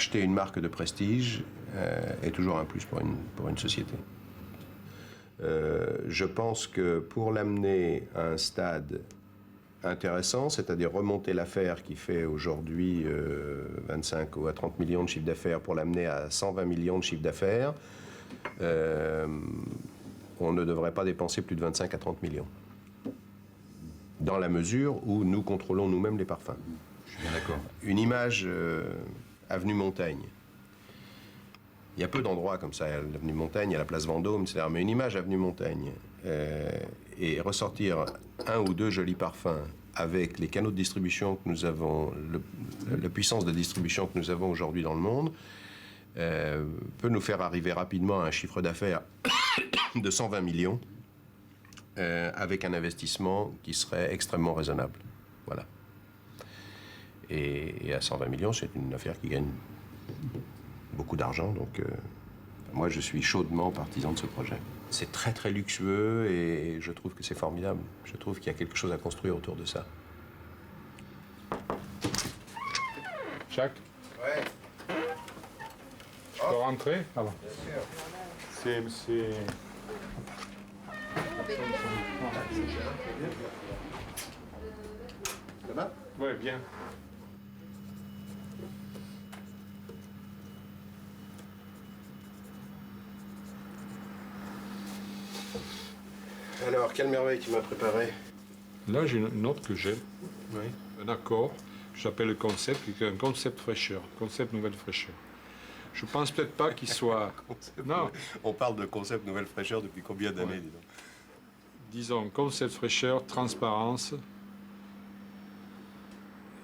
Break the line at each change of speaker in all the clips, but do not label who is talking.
acheter une marque de prestige est toujours un plus pour une société. Je pense que pour l'amener à un stade intéressant, c'est-à-dire remonter l'affaire qui fait aujourd'hui 25 ou à 30 millions de chiffre d'affaires, pour l'amener à 120 millions de chiffre d'affaires, on ne devrait pas dépenser plus de 25 à 30 millions. Dans la mesure où nous contrôlons nous-mêmes les parfums.
Je suis bien d'accord.
Une image avenue Montaigne. Il y a peu d'endroits comme ça, l'avenue Montaigne, il y a la place Vendôme, etc. Mais une image avenue Montaigne et ressortir un ou deux jolis parfums avec les canaux de distribution que nous avons, la puissance de distribution que nous avons aujourd'hui dans le monde, peut nous faire arriver rapidement à un chiffre d'affaires de 120 millions avec un investissement qui serait extrêmement raisonnable. Voilà. Et à 120 millions, c'est une affaire qui gagne beaucoup d'argent, donc moi je suis chaudement partisan de ce projet. C'est très très luxueux et je trouve que c'est formidable. Je trouve qu'il y a quelque chose à construire autour de ça.
Jacques?
Ouais.
Je peux rentrer? Ah bon.
Bien sûr.
C'est...
Là-bas?
Ouais, bien.
Alors, quelle merveille tu m'as préparé?
Là, j'ai une note que j'aime.
Oui.
Un accord que j'appelle le concept, qui est un concept fraîcheur, concept nouvelle fraîcheur. Je pense peut-être pas qu'il soit... Non.
On parle de concept nouvelle fraîcheur depuis combien d'années,
Ouais.
dis donc?
Disons, concept fraîcheur, transparence,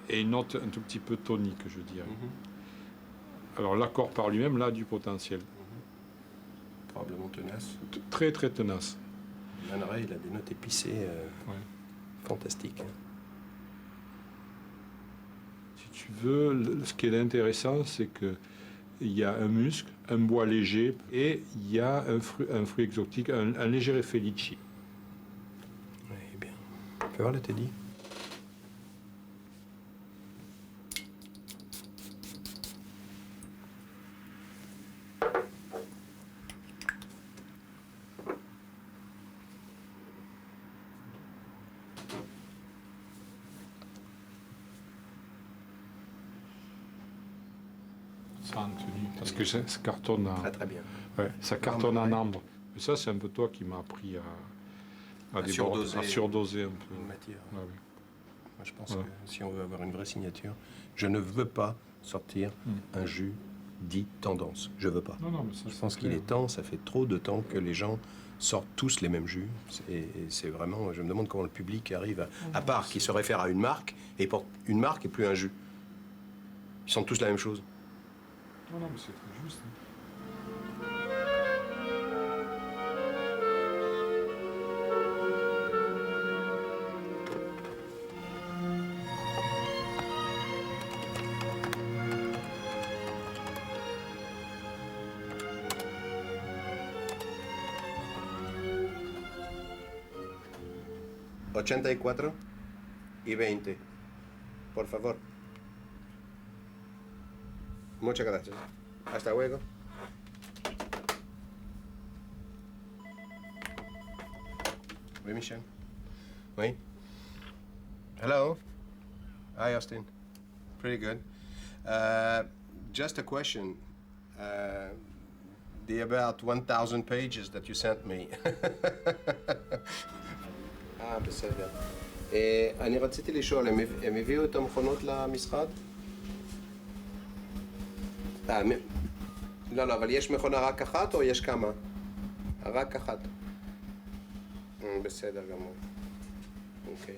et une note un tout petit peu tonique, je dirais. Alors l'accord par lui-même, là, a du potentiel.
Probablement tenace.
Très, très tenace.
Man Ray, il a des notes épicées fantastiques.
Si tu veux, ce qui est intéressant, c'est que il y a un musc, un bois léger, et il y a un fruit exotique, un léger effet litchi.
Oui, bien. Fais voir le Teddy.
Ça en tenue. Parce que ça cartonne en...
Très très bien.
Ouais, ça cartonne en
ouais.
ambre. Et ça, c'est un peu toi qui m'as appris à
surdoser.
à surdoser un peu.
Une matière.
Ouais, oui.
Moi, je pense que si on veut avoir une vraie signature, je ne veux pas sortir un jus dit tendance. Je veux pas.
Non, non, mais ça,
Je pense qu'il est temps, ça fait trop de temps que les gens sortent tous les mêmes jus. Et c'est vraiment, je me demande comment le public arrive à part qui se réfère à une marque, et porte une marque et plus un jus. Ils sentent tous la même chose.
Non, non, mais c'est très juste.
Hein. 84 y 20. Por favor. Muchas gracias. Hasta luego. Oui, Michel. Oui. Hello. Hi, Austin. Pretty good. Just a question. The about 1,000 pages that you sent me. בסדר. אני רציתי לשאול, הם הביאו את המכונות למשרד? לא, אבל יש מכונה רק אחת או יש כמה? רק אחת. בסדר גמור. אוקיי.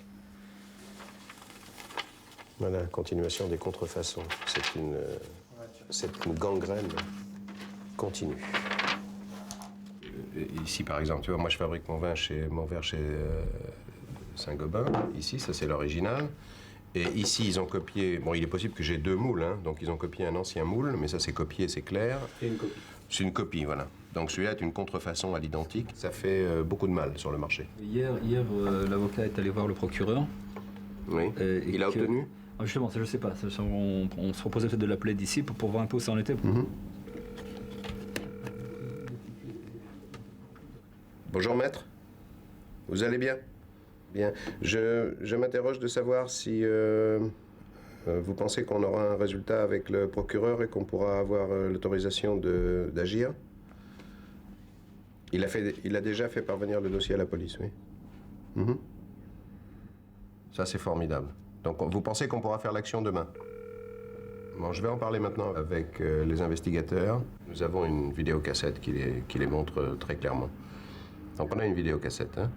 Voilà, continuation des contrefaçons. C'est une gangrène continue. Ici, par exemple, tu vois, moi je fabrique mon verre chez Saint-Gobain. Ici, ça c'est l'original. Et ici, ils ont copié... Bon, il est possible que j'ai deux moules, hein, donc ils ont copié un ancien moule, mais ça c'est copié, c'est clair.
Et une copie.
C'est une copie, voilà. Donc celui-là est une contrefaçon à l'identique. Ça fait beaucoup de mal sur le marché.
Hier l'avocat est allé voir le procureur.
Oui. Il a obtenu?
Justement, ça, je sais pas. On se proposait peut-être de l'appeler d'ici pour voir un peu où ça en était.
Bonjour maître, vous allez bien? Bien. Je m'interroge de savoir si vous pensez qu'on aura un résultat avec le procureur et qu'on pourra avoir l'autorisation d'agir? Il a déjà fait parvenir le dossier à la police, oui. Ça, c'est formidable. Donc, vous pensez qu'on pourra faire l'action demain? Bon, je vais en parler maintenant avec les investigateurs. Nous avons une vidéocassette qui les montre très clairement. Donc, on a une vidéocassette, hein?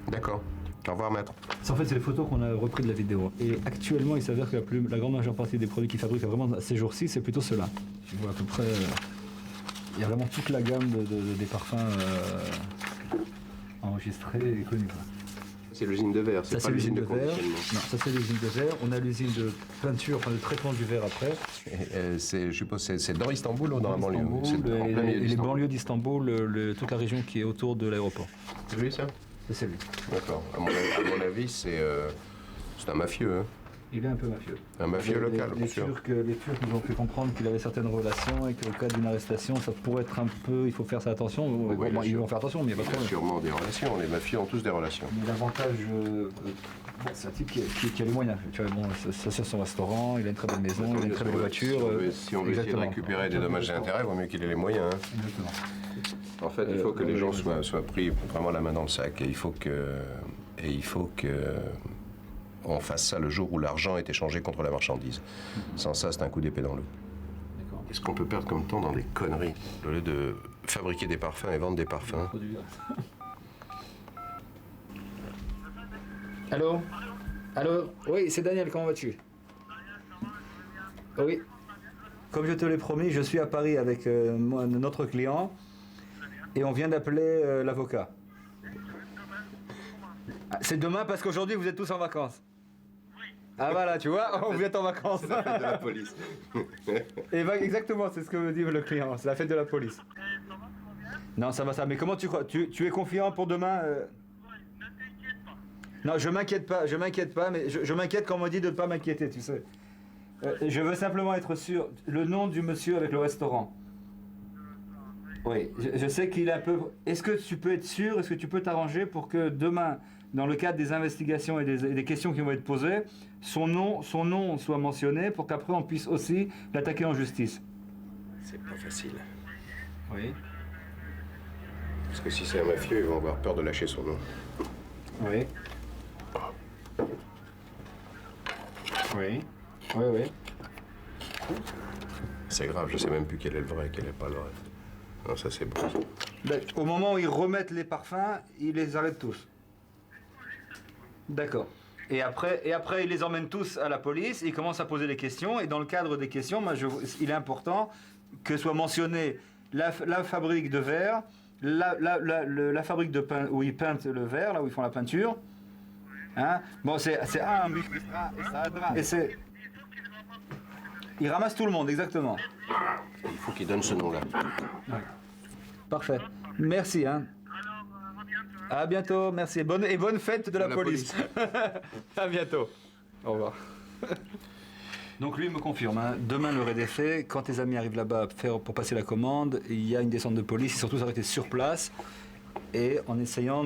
D'accord. Au revoir, maître.
En fait, c'est les photos qu'on a repris de la vidéo. Et actuellement, il s'avère que la grande majeure partie des produits qu'ils fabriquent vraiment ces jours-ci, c'est plutôt ceux-là. Tu vois à peu près... il y a vraiment toute la gamme des parfums enregistrés et connus.
C'est l'usine de verre, c'est pas l'usine de conditionnement.
Non, ça c'est l'usine de verre. On a l'usine de peinture, enfin de traitement du verre après.
Je suppose c'est dans Istanbul ou dans la banlieue?
Et les banlieues d'Istanbul, toute la région qui est autour de l'aéroport.
C'est lui ça?
C'est lui.
D'accord. À mon avis, c'est un mafieux. Hein.
Il est un peu mafieux.
Un mafieux local, bien sûr.
Les Turcs nous ont fait comprendre qu'il avait certaines relations et qu'au cas d'une arrestation, ça pourrait être un peu... Il faut faire ça attention.
Oui,
bon, ils vont faire attention, mais il n'y a pas de problème.
Sûrement des relations. Les mafieux ont tous des relations.
Mais l'avantage, c'est un type qui a les moyens. Tu vois, bon, ça c'est son restaurant, il a une très belle maison, il a une très belle voiture.
Si on veut essayer de récupérer des dommages et intérêts, il vaut mieux qu'il ait les moyens. Hein.
Exactement.
En fait, il faut que les gens soient pris vraiment la main dans le sac. Et il faut que on fasse ça le jour où l'argent est échangé contre la marchandise. Sans ça, c'est un coup d'épée dans l'eau. Qu'est-ce qu'on peut perdre comme temps dans des conneries au lieu de fabriquer des parfums et vendre des parfums?
Allô? Allô? Oui, c'est Daniel, comment vas-tu? Oui. Comme je te l'ai promis, je suis à Paris avec notre client et on vient d'appeler l'avocat. C'est demain parce qu'aujourd'hui vous êtes tous en vacances. Ah voilà, tu vois, vous êtes en vacances.
C'est la fête de la police.
Et ben, exactement, c'est ce que me dit le client, c'est la fête de la police. Non, ça va ça, mais comment tu crois? Tu es confiant pour demain Non, je m'inquiète pas, mais je m'inquiète quand on me dit de ne pas m'inquiéter, tu sais. Je veux simplement être sûr, le nom du monsieur avec le restaurant. Oui, je sais qu'il est un peu... Est-ce que tu peux être sûr, est-ce que tu peux t'arranger pour que demain, dans le cadre des investigations et des questions qui vont être posées, son nom soit mentionné pour qu'après on puisse aussi l'attaquer en justice?
C'est pas facile.
Oui.
Parce que si c'est un mafieux, ils vont avoir peur de lâcher son nom.
Oui. Oui. Oui, oui.
C'est grave, je sais même plus quel est le vrai, quel est pas le vrai. Non, ça c'est bon.
Ben, au moment où ils remettent les parfums, ils les arrêtent tous. D'accord. Et après, ils les emmènent tous à la police, ils commencent à poser des questions, et dans le cadre des questions, il est important que soit mentionné la fabrique de verre, la fabrique de pain où ils peignent le verre, là où ils font la peinture. Hein? Bon, c'est un but. Et c'est... Ils ramassent tout le monde, exactement.
Il faut qu'il donne ce nom-là.
Ouais. Parfait. Merci, hein. À bientôt, merci. Bonne fête de la police. À bientôt. Au revoir. Donc lui me confirme, hein, demain l'heure est des faits, quand tes amis arrivent là-bas pour passer la commande, il y a une descente de police, ils sont tous arrêtés sur place, et en essayant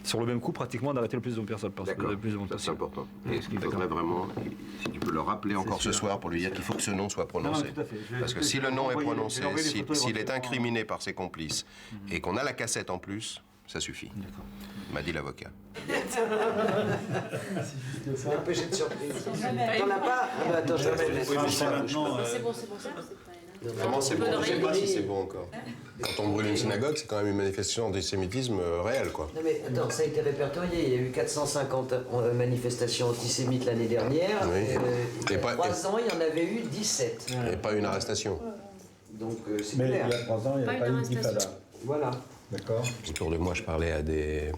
sur le même coup pratiquement d'arrêter le plus de personnes possible.
Ça c'est important. Et ce qu'il faudrait vraiment, si tu peux le rappeler encore ce soir pour lui dire qu'il faut que ce nom soit prononcé.
Non, tout à fait.
Parce que si le nom est prononcé, s'il est incriminé par ses complices, et qu'on a la cassette en plus, ça suffit. M'a dit l'avocat.
C'est empêché de surprise. T'en as pas? Ah bah attends, je vais
C'est bon, c'est ça.
Comment c'est bon? Je sais pas si c'est bon encore. Quand on brûle une synagogue, c'est quand même une manifestation d'antisémitisme réelle, quoi.
Non mais attends, ça a été répertorié. Il y a eu 450 manifestations antisémites l'année dernière.
Oui.
Il y a 3 ans, il y en avait eu 17.
Et pas une arrestation.
Donc c'est
Mais
clair.
il y a 3 ans, il n'y a pas eu d'Ifada.
Voilà.
D'accord.
Autour de moi, je parlais à des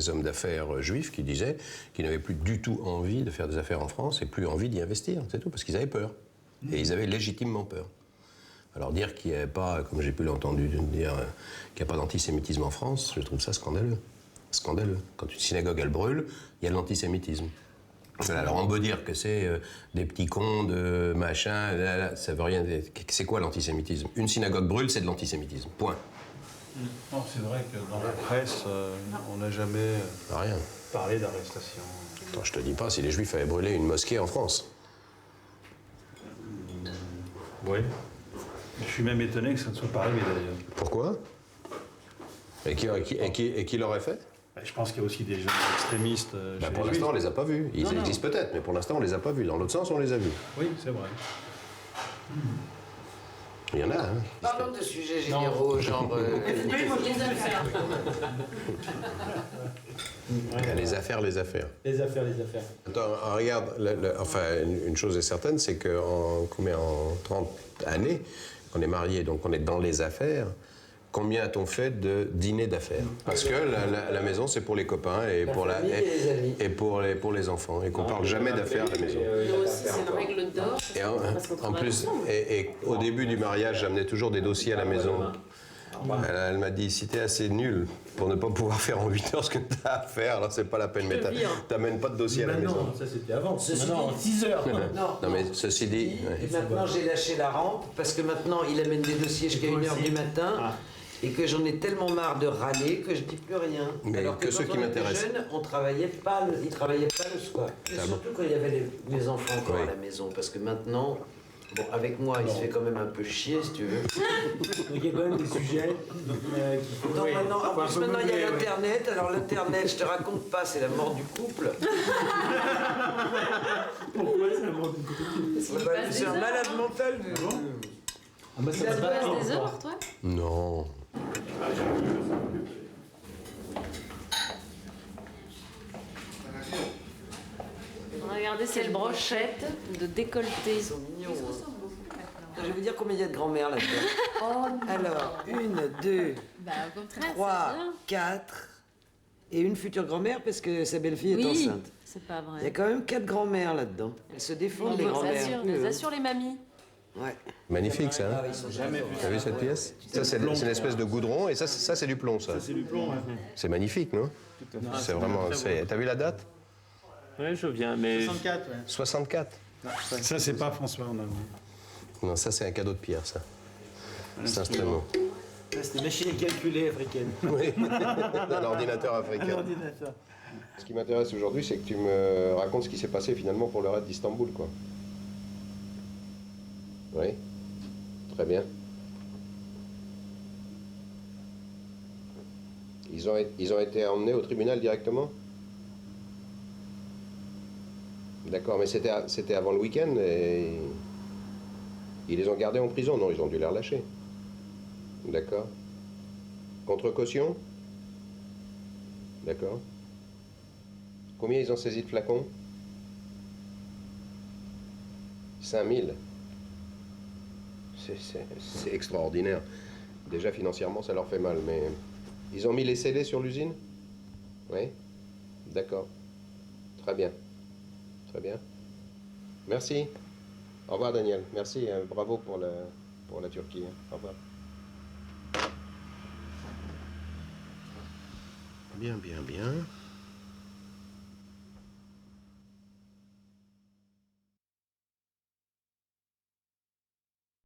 hommes d'affaires juifs qui disaient qu'ils n'avaient plus du tout envie de faire des affaires en France et plus envie d'y investir, c'est tout, parce qu'ils avaient peur. Et ils avaient légitimement peur. Alors dire qu'il n'y avait pas, comme j'ai pu l'entendre dire, qu'il n'y a pas d'antisémitisme en France, je trouve ça scandaleux. Scandaleux. Quand une synagogue, elle brûle, il y a de l'antisémitisme. Alors on peut dire que c'est des petits cons de machin, ça veut rien dire. C'est quoi l'antisémitisme? Une synagogue brûle, c'est de l'antisémitisme. Point.
Non, c'est vrai que dans la presse, on n'a jamais
Rien.
parlé d'arrestation.
Attends, je te dis pas si les Juifs avaient brûlé une mosquée en France.
Oui. Je suis même étonné que ça ne soit pas arrivé d'ailleurs.
Pourquoi? Et qui l'aurait fait?
Je pense qu'il y a aussi des jeunes extrémistes chez
Pour
les
l'instant, on
Juifs.
les a pas vus. Ils existent peut-être, mais pour l'instant, on les a pas vus. Dans l'autre sens, on les a vus.
Oui, c'est vrai.
Il y en a, hein.
Parlons de sujets généraux, genre...
Les affaires.
Les affaires, les affaires.
Les affaires, les affaires.
Attends, regarde, enfin, une chose est certaine, c'est qu'en 30 années, qu'on est mariés, donc on est dans les affaires, combien a-t-on fait de dîners d'affaires? Parce que la maison, c'est pour les copains et pour
famille et les amis.
et pour les enfants, et qu'on parle jamais d'affaires à la maison.
Nous aussi, c'est une règle d'or.
Et
parce qu'on
en
travaille
plus,
ensemble.
et au début du mariage, j'amenais toujours des dossiers à la maison. Elle m'a dit, si t'es assez nul pour ne pas pouvoir faire en 8 heures ce que t'as à faire, alors c'est pas la peine, mais t'amènes pas de dossier à la maison.
Non, ça c'était avant.
Ceci
Maintenant,
dit-
6 heures.
Non, mais ceci dit...
Et maintenant, j'ai lâché la rampe parce que maintenant, il amène des dossiers jusqu'à 1h du matin et que j'en ai tellement marre de râler que je dis plus rien.
Mais
Alors
que ceux
quand
qui
on était
m'intéressent.
jeunes, ils travaillaient pas le soir. Et
Ah bon?
surtout quand il y avait les enfants encore
Oui.
à la maison, parce que maintenant, bon, avec moi, il se fait quand même un peu chier, si tu veux.
Donc il y a quand même des sujets qu'il faut.
Non,
oui,
maintenant, en
faut un
plus,
peu
maintenant, il y
meubler,
a
ouais.
l'Internet. Alors, l'Internet, je te raconte pas, c'est la mort du couple.
Pourquoi c'est un mot de
C'est un malade mental.
Ah, bah, ça
Il a
va
pas
pas.
Des heures, toi?
Non.
Regardez, c'est le brochette de décolleté.
Ils sont mignons. Je vais vous dire combien il y a de grand-mères là-dedans. Alors, 1, 2,
Bah, au contraire,
3,
c'est bien.
4 et une future grand-mère parce que sa belle-fille est
Oui,
enceinte.
c'est pas
Il y a
vrai.
quand même 4 grand-mères là-dedans. Elles se défendent, les grand-mères.
Elles assurent les mamies.
Ouais.
Magnifique, ça.
Ah,
Hein?
ils sont
Jamais vu
T'as vu cette pièce? Ça, c'est une espèce de goudron, et ça, c'est du plomb, ça.
C'est du plomb.
C'est magnifique, non? C'est vraiment... T'as vu la date?
Oui, je viens, mais
64, ouais.
64.
Ça, c'est pas François en allemand.
Non, ça, c'est un cadeau de Pierre, ça. C'est instrument.
Ça, c'était machine à calculer africaine.
Oui, un ordinateur africain.
Ordinateur.
Ce qui m'intéresse aujourd'hui, c'est que tu me racontes ce qui s'est passé finalement pour le raid d'Istanbul, quoi. Oui, très bien. Ils ont été emmenés au tribunal directement? D'accord, mais c'était avant le week-end et ils les ont gardés en prison? Non, ils ont dû les relâcher. D'accord. Contre caution? D'accord. Combien ils ont saisi de flacons? 5000. C'est extraordinaire. Déjà financièrement, ça leur fait mal, mais... Ils ont mis les scellés sur l'usine? Oui? D'accord. Très bien. Très bien. Merci. Au revoir, Daniel. Merci. Bravo pour la Turquie. Hein. Au revoir. Bien, bien, bien.